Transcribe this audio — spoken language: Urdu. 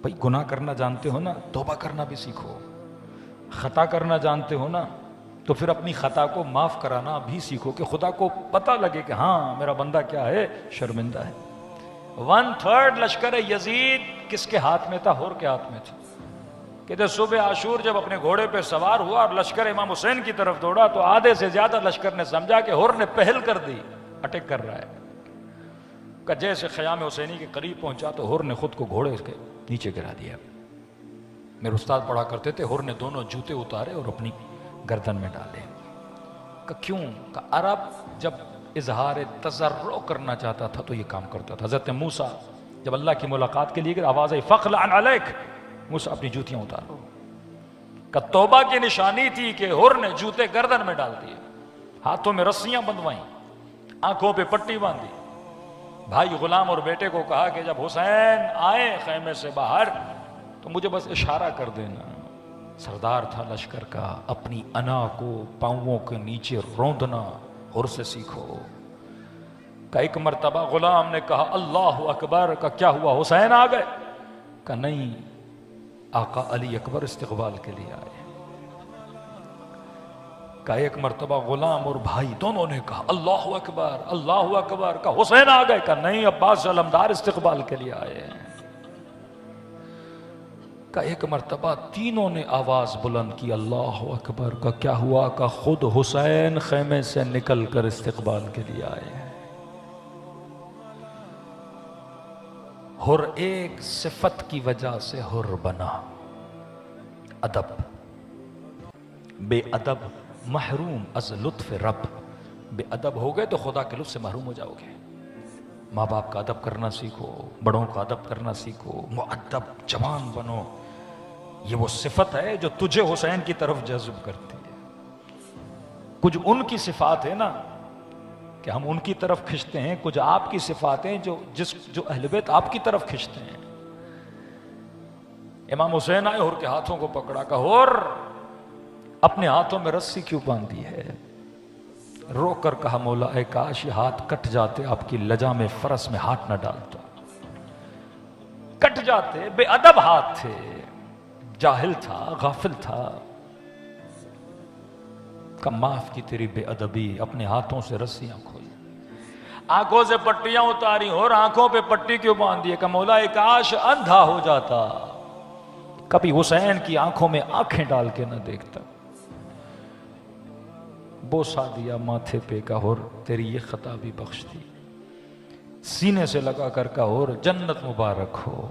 بھائی گناہ کرنا جانتے ہو نا، توبہ کرنا بھی سیکھو. خطا کرنا جانتے ہو نا تو پھر اپنی خطا کو معاف کرانا بھی سیکھو کہ خدا کو پتہ لگے کہ ہاں میرا بندہ کیا ہے، شرمندہ ہے. 1/3 لشکر یزید کس کے ہاتھ میں تھا؟ ہور کے ہاتھ میں تھا. کہتے صبح عاشور جب اپنے گھوڑے پہ سوار ہوا اور لشکر امام حسین کی طرف دوڑا تو آدھے سے زیادہ لشکر نے سمجھا کہ ہور نے پہل کر دی، اٹیک کر رہا ہے. کہ جیسے خیام حسینی کے قریب پہنچا تو ہور نے خود کو گھوڑے کے نیچے گرا دیا. میرے استاد پڑھا کرتے تھے ہور نے دونوں جوتے اتارے اور اپنی گردن میں ڈالے. کہ کیوں؟ کہ عرب جب اظہار تضرع کرنا چاہتا تھا تو یہ کام کرتا تھا. حضرت موسیٰ جب اللہ کی ملاقات کے لیے گئے، آواز آئی فخلع علیک، موسیٰ اپنی جوتیاں اتارو. کہ توبہ کی نشانی تھی کہ ہور نے جوتے گردن میں ڈال دیے، ہاتھوں میں رسیاں بندھوائیں، آنکھوں پہ پٹی باندھی. بھائی غلام اور بیٹے کو کہا کہ جب حسین آئے خیمے سے باہر تو مجھے بس اشارہ کر دینا. سردار تھا لشکر کا، اپنی انا کو پاؤں کے نیچے روندنا ہور سے سیکھو. کہ ایک مرتبہ غلام نے کہا اللہ اکبر. کا کیا ہوا، حسین آ گئے؟ کہ نہیں، آقا علی اکبر استقبال کے لیے آئے. کہ ایک مرتبہ غلام اور بھائی دونوں نے کہا اللہ اکبر اللہ اکبر. کہ حسین آ گئے؟ کہ نہیں، عباس علمدار استقبال کے لیے آئے ہیں. کہ ایک مرتبہ تینوں نے آواز بلند کی اللہ اکبر. کا کیا ہوا؟ کہ خود حسین خیمے سے نکل کر استقبال کے لیے آئے ہیں. ہر ایک صفت کی وجہ سے ہر بنا، ادب. بے ادب محروم از لطف رب. بے ادب ہو گئے تو خدا کے لطف سے محروم ہو جاؤ گے. ماں باپ کا ادب کرنا سیکھو، بڑوں کا ادب کرنا سیکھو، مؤدب جوان بنو. یہ وہ صفت ہے جو تجھے حسین کی طرف جذب کرتی ہے. کچھ ان کی صفات ہے نا کہ ہم ان کی طرف کھنچتے ہیں، کچھ آپ کی صفات ہیں جو اہل بیت آپ کی طرف کھنچتے ہیں. امام حسین آئے، ہور کے ہاتھوں کو پکڑا. کہ ہور اپنے ہاتھوں میں رسی کیوں باندھی ہے؟ رو کر کہا مولا اے کاش یہ ہاتھ کٹ جاتے، آپ کی لجا میں فرس میں ہاتھ نہ ڈالتا. کٹ جاتے، بے ادب ہاتھ تھے، جاہل تھا، غافل تھا. کہ معاف کی تیری بے ادبی، اپنے ہاتھوں سے رسیاں کھولی، آنکھوں سے پٹیاں اتاری. اور آنکھوں پہ پٹی کیوں باندھی ہے؟ کہ مولا اے کاش اندھا ہو جاتا، کبھی حسین کی آنکھوں میں آنکھیں ڈال کے نہ دیکھتا. بوسا دیا ماتھے پہ. کہ ہور تیری یہ خطا بھی بخش دی. سینے سے لگا کر کہ ہور جنت مبارک ہو.